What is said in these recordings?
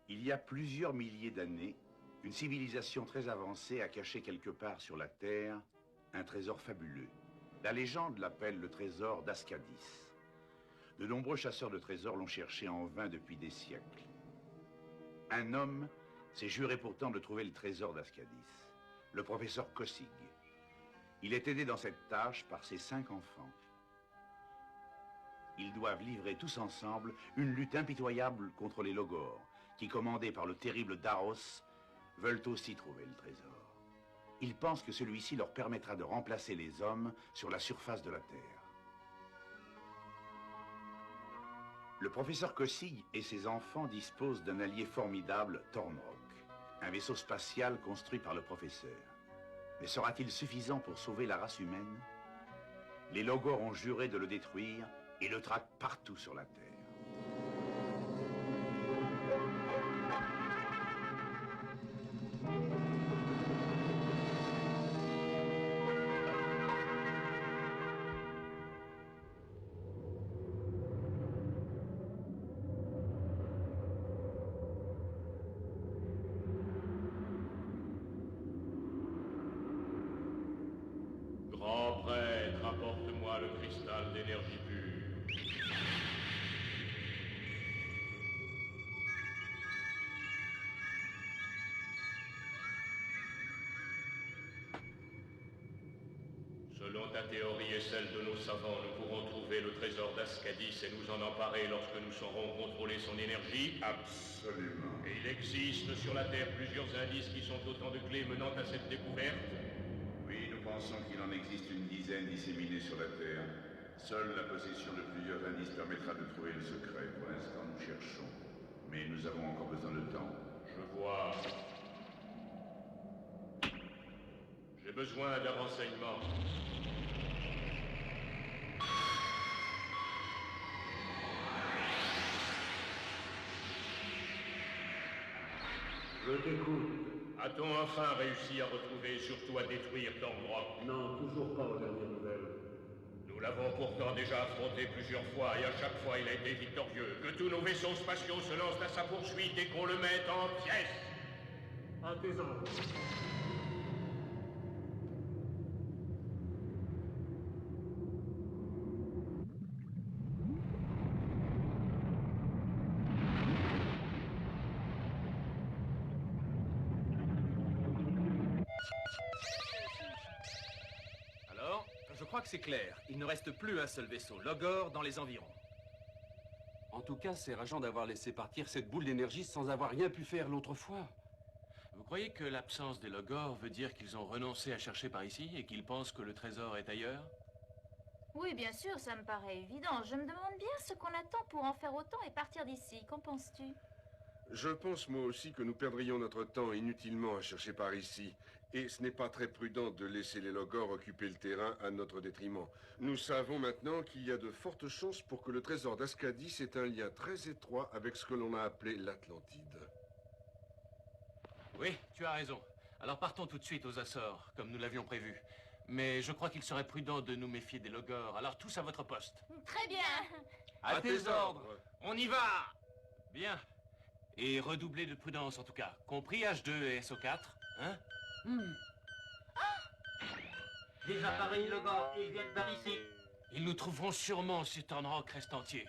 Il y a plusieurs milliers d'années, une civilisation très avancée a caché quelque part sur la Terre un trésor fabuleux. La légende l'appelle le trésor d'Ascadis. De nombreux chasseurs de trésors l'ont cherché en vain depuis des siècles. Un homme s'est juré pourtant de trouver le trésor d'Ascadis, le professeur Kossig. Il est aidé dans cette tâche par ses 5 enfants. Ils doivent livrer tous ensemble une lutte impitoyable contre les Logors, qui, commandés par le terrible Daros, veulent aussi trouver le trésor. Ils pensent que celui-ci leur permettra de remplacer les hommes sur la surface de la Terre. Le professeur Kossig et ses enfants disposent d'un allié formidable, Thornrock, un vaisseau spatial construit par le professeur. Mais sera-t-il suffisant pour sauver la race humaine? Les Logors ont juré de le détruire et le traquent partout sur la Terre. Grand prêtre, apporte-moi le cristal d'énergie pure. Selon ta théorie et celle de nos savants, nous pourrons trouver le trésor d'Ascadis et nous en emparer lorsque nous saurons contrôler son énergie. Absolument. Et il existe sur la Terre plusieurs indices qui sont autant de clés menant à cette découverte. Oui, nous pensons qu'il en existe une dizaine disséminés sur la Terre. Seule la possession de plusieurs indices permettra de trouver le secret. Pour l'instant, nous cherchons. Mais nous avons encore besoin de temps. Je vois. J'ai besoin d'un renseignement. Je t'écoute. A-t-on enfin réussi à retrouver et surtout à détruire Thornrock? Non, toujours pas aux dernières nouvelles. Nous l'avons pourtant déjà affronté plusieurs fois et à chaque fois il a été victorieux. Que tous nos vaisseaux spatiaux se lancent à sa poursuite et qu'on le mette en pièces. À tes ordres. Alors, je crois que c'est clair. Il ne reste plus un seul vaisseau, Logor, dans les environs. En tout cas, c'est rageant d'avoir laissé partir cette boule d'énergie sans avoir rien pu faire l'autre fois. Vous croyez que l'absence des Logor veut dire qu'ils ont renoncé à chercher par ici et qu'ils pensent que le trésor est ailleurs? Oui, bien sûr, ça me paraît évident. Je me demande bien ce qu'on attend pour en faire autant et partir d'ici. Qu'en penses-tu? Je pense moi aussi que nous perdrions notre temps inutilement à chercher par ici. Et ce n'est pas très prudent de laisser les Logors occuper le terrain à notre détriment. Nous savons maintenant qu'il y a de fortes chances pour que le trésor d'Ascadis ait un lien très étroit avec ce que l'on a appelé l'Atlantide. Oui, tu as raison. Alors partons tout de suite aux Açores, comme nous l'avions prévu. Mais je crois qu'il serait prudent de nous méfier des Logors. Alors tous à votre poste. Très bien. À tes ordres. On y va. Bien. Et redoubler de prudence en tout cas. Compris H2 et SO4, hein? Des appareils Logor, ils viennent par ici. Ils nous trouveront sûrement si Thornrock reste entier.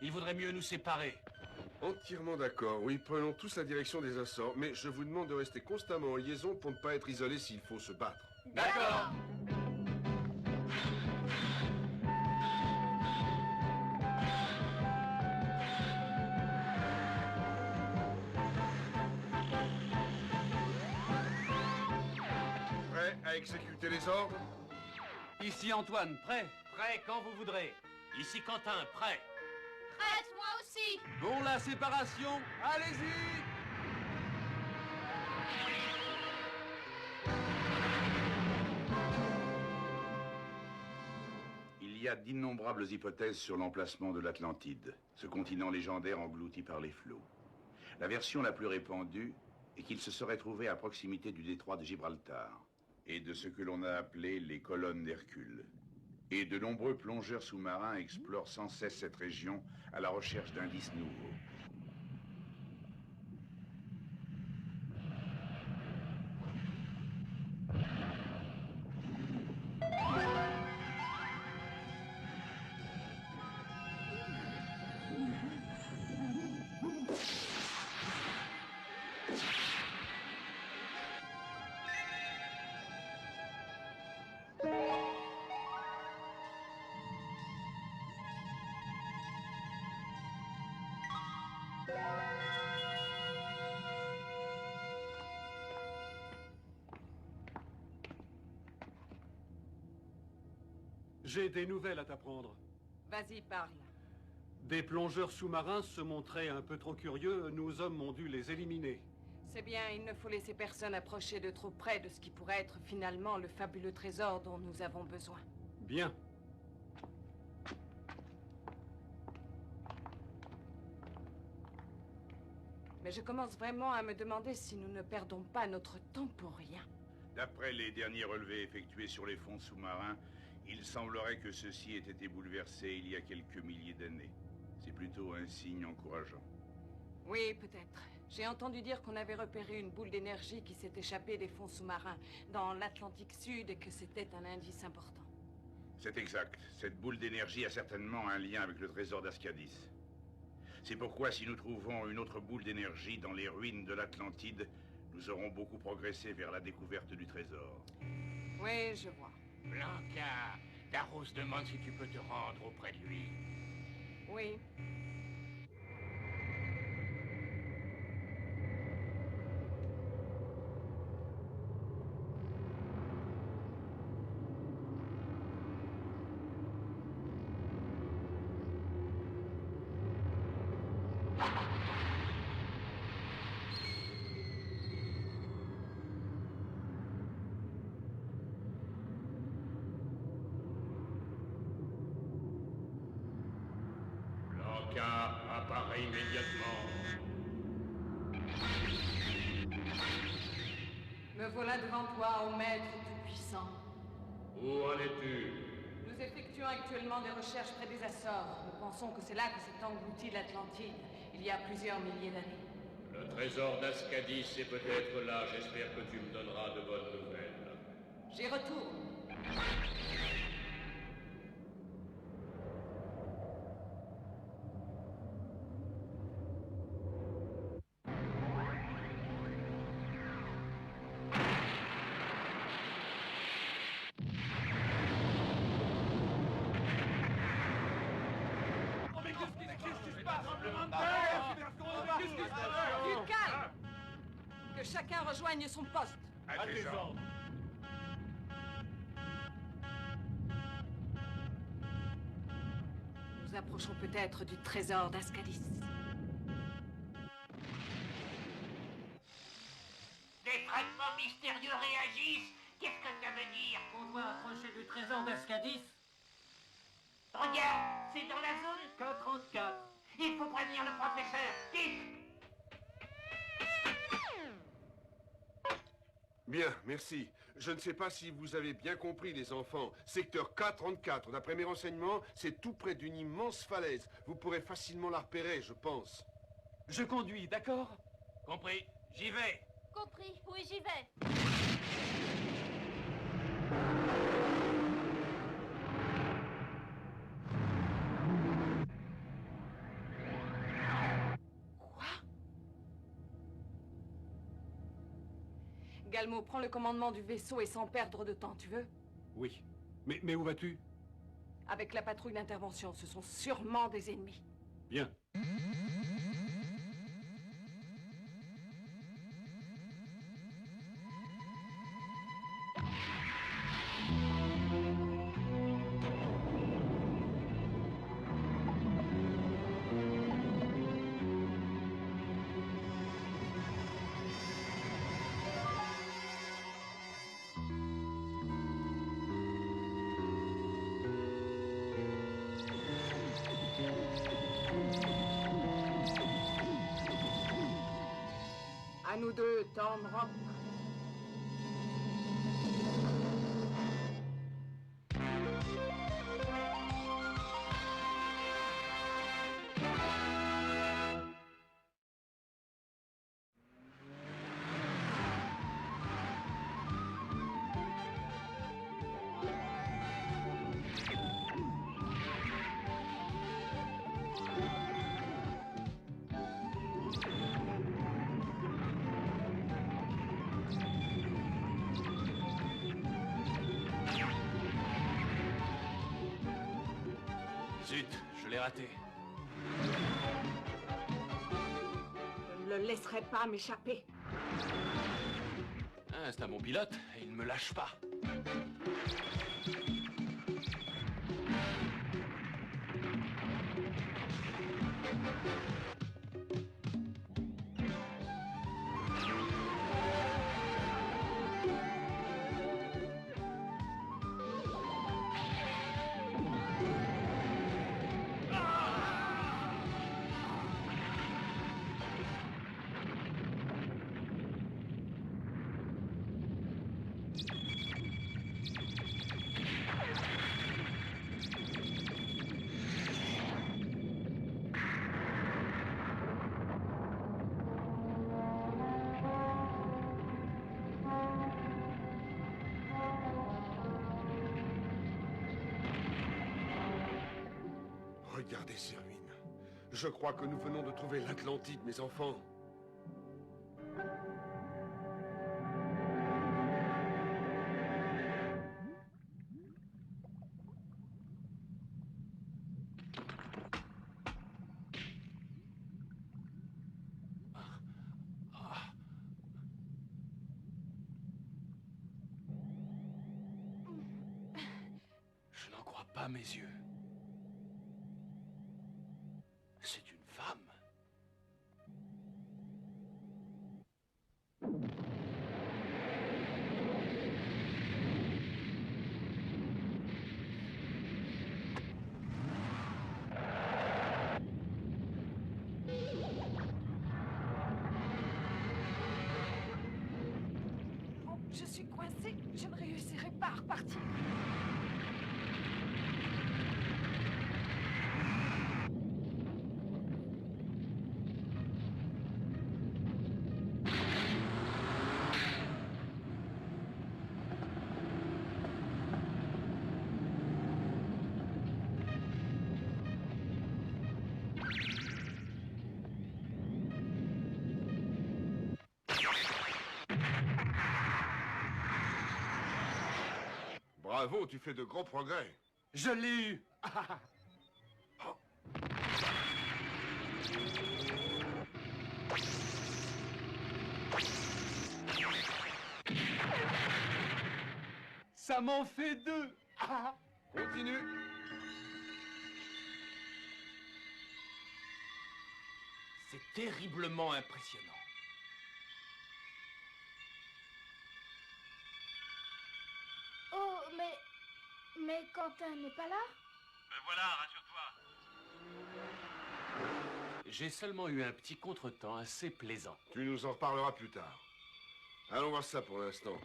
Il vaudrait mieux nous séparer. Entièrement d'accord, oui, prenons tous la direction des Açores, mais je vous demande de rester constamment en liaison pour ne pas être isolés s'il faut se battre. D'accord. Prêt à exécuter les ordres? Ici Antoine, prêt? Prêt quand vous voudrez. Ici Quentin, prêt. Prête, moi aussi. Pour la séparation, allez-y! Il y a d'innombrables hypothèses sur l'emplacement de l'Atlantide, ce continent légendaire englouti par les flots. La version la plus répandue est qu'il se serait trouvé à proximité du détroit de Gibraltar et de ce que l'on a appelé les colonnes d'Hercule. Et de nombreux plongeurs sous-marins explorent sans cesse cette région à la recherche d'indices nouveaux. J'ai des nouvelles à t'apprendre. Vas-y, parle. Des plongeurs sous-marins se montraient un peu trop curieux. Nos hommes ont dû les éliminer. C'est bien, il ne faut laisser personne approcher de trop près de ce qui pourrait être finalement le fabuleux trésor dont nous avons besoin. Bien. Mais je commence vraiment à me demander si nous ne perdons pas notre temps pour rien. D'après les derniers relevés effectués sur les fonds sous-marins, il semblerait que ceux-ci aient été bouleversés il y a quelques milliers d'années. C'est plutôt un signe encourageant. Oui, peut-être. J'ai entendu dire qu'on avait repéré une boule d'énergie qui s'est échappée des fonds sous-marins dans l'Atlantique Sud et que c'était un indice important. C'est exact. Cette boule d'énergie a certainement un lien avec le trésor d'Ascadis. C'est pourquoi si nous trouvons une autre boule d'énergie dans les ruines de l'Atlantide, nous aurons beaucoup progressé vers la découverte du trésor. Oui, je vois. Blanca, Daros demande si tu peux te rendre auprès de lui. Oui. Blanca, apparaît immédiatement. Me voilà devant toi, ô maître tout-puissant. Où en es-tu? Nous effectuons actuellement des recherches près des Açores. Nous pensons que c'est là que s'est englouti l'Atlantide, il y a plusieurs milliers d'années. Le trésor d'Ascadis est peut-être là. J'espère que tu me donneras de bonnes nouvelles. J'y retourne. Du calme! Que chacun rejoigne son poste. À tes ordres. Nous approchons peut-être du trésor d'Ascadis. Des fragments mystérieux réagissent. Qu'est-ce que ça veut dire? On doit approcher du trésor d'Ascadis. Regarde, c'est dans la zone. K34. Il faut prévenir le professeur. Vite! Bien, merci. Je ne sais pas si vous avez bien compris, les enfants. Secteur K34, d'après mes renseignements, c'est tout près d'une immense falaise. Vous pourrez facilement la repérer, je pense. Je conduis, d'accord? Compris. J'y vais. Compris, oui, j'y vais. Galmo, prends le commandement du vaisseau et sans perdre de temps, tu veux? Oui. Mais où vas-tu? Avec la patrouille d'intervention, ce sont sûrement des ennemis. Bien. À nous deux, Tom, Rock. Zut, je l'ai raté. laisserai pas m'échapper. Ah, c'est un bon pilote, et il ne me lâche pas. Regardez ces ruines. Je crois que nous venons de trouver l'Atlantide, mes enfants. Je n'en crois pas mes yeux. C'est une femme. Oh, je suis coincée. Je ne réussirai pas à repartir. Bravo, tu fais de gros progrès. Je l'ai eu. Ça m'en fait deux. Continue. C'est terriblement impressionnant. Oh, mais Quentin n'est pas là? Me voilà, rassure-toi. J'ai seulement eu un petit contretemps assez plaisant. Tu nous en reparleras plus tard. Allons voir ça pour l'instant.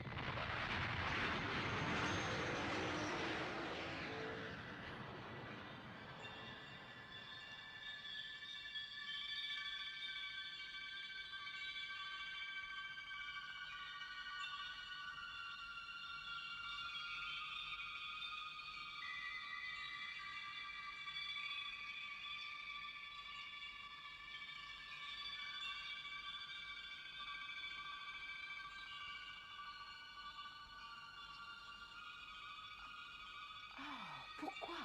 Pourquoi?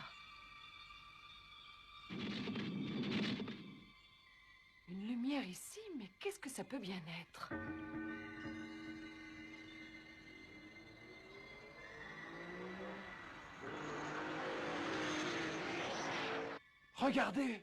Une lumière ici, mais qu'est-ce que ça peut bien être? Regardez.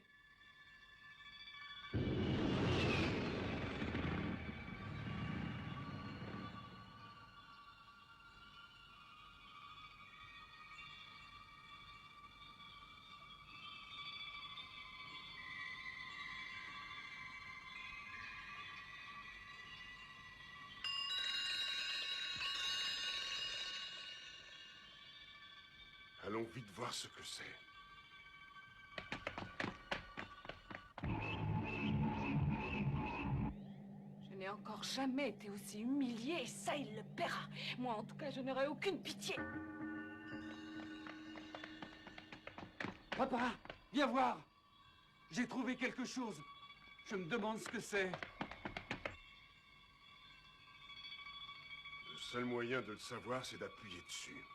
Allons vite voir ce que c'est. Je n'ai encore jamais été aussi humiliée, et ça, il le paiera. Moi, en tout cas, je n'aurai aucune pitié. Papa, viens voir. J'ai trouvé quelque chose. Je me demande ce que c'est. Le seul moyen de le savoir, c'est d'appuyer dessus.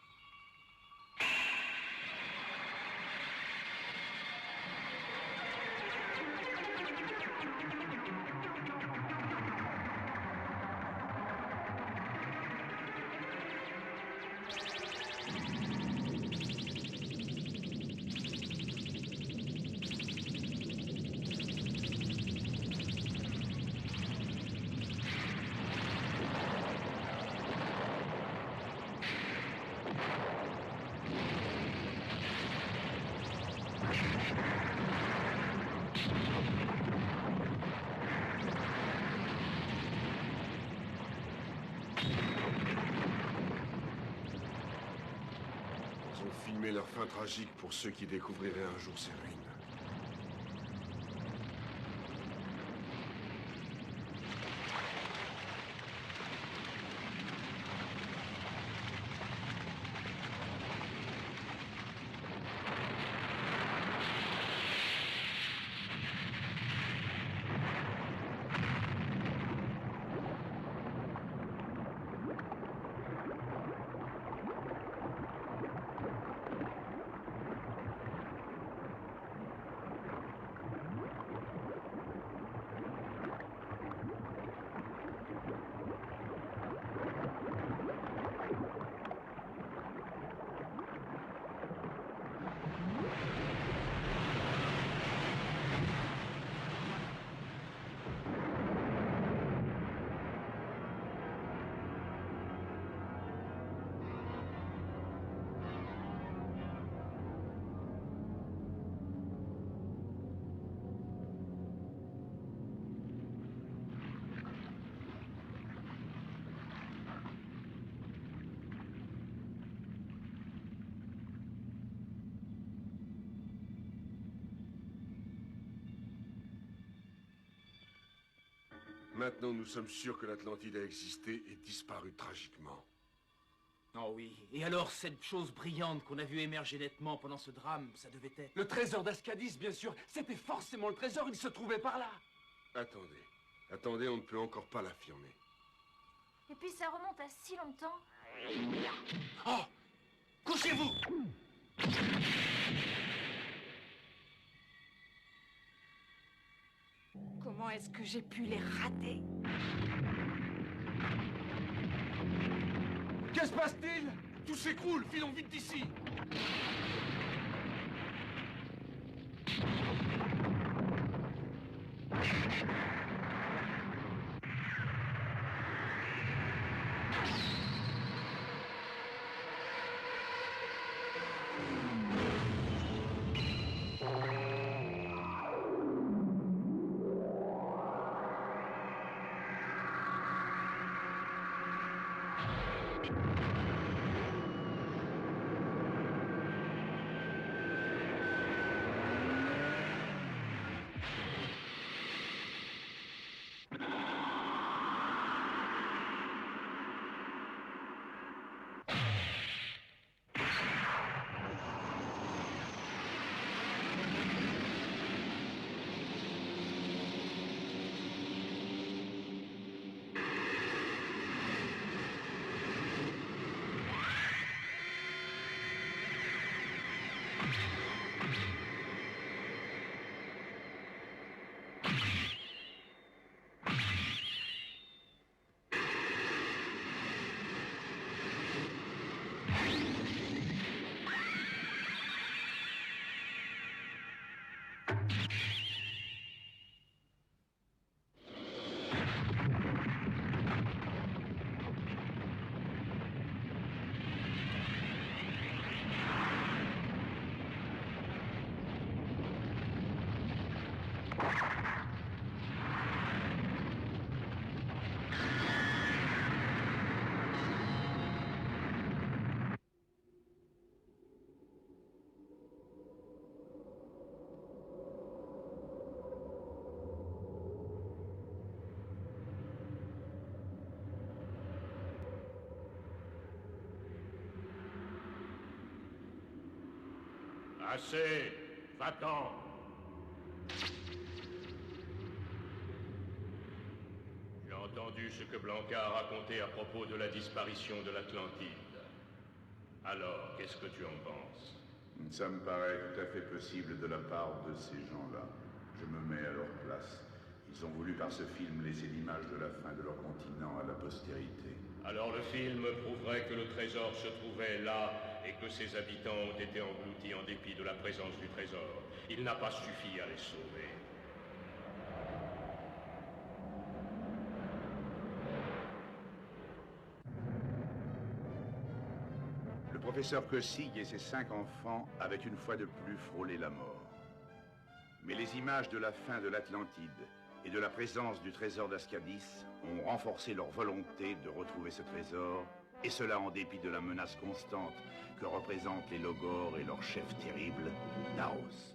filmer leur fin tragique pour ceux qui découvriraient un jour ces ruines. Maintenant, nous sommes sûrs que l'Atlantide a existé et disparu tragiquement. Oh oui, et alors cette chose brillante qu'on a vue émerger nettement pendant ce drame, ça devait être... Le trésor d'Ascadis, bien sûr. C'était forcément le trésor, il se trouvait par là. Attendez. Attendez, on ne peut encore pas l'affirmer. Et puis ça remonte à si longtemps. Oh! Couchez-vous! Comment est-ce que j'ai pu les rater? Que se passe-t-il? Tout s'écroule, filons vite d'ici. Assez, va-t'en. J'ai entendu ce que Blanca a raconté à propos de la disparition de l'Atlantide. Alors, qu'est-ce que tu en penses? Ça me paraît tout à fait possible de la part de ces gens-là. Je me mets à leur place. Ils ont voulu par ce film laisser l'image de la fin de leur continent à la postérité. Alors le film prouverait que le trésor se trouvait là et que ses habitants ont été engloutis en dépit de la présence du trésor. Il n'a pas suffi à les sauver. Le professeur Kossig et ses 5 enfants avaient une fois de plus frôlé la mort. Mais les images de la fin de l'Atlantide et de la présence du trésor d'Ascadis ont renforcé leur volonté de retrouver ce trésor Et cela en dépit de la menace constante que représentent les Logors et leur chef terrible, Daros.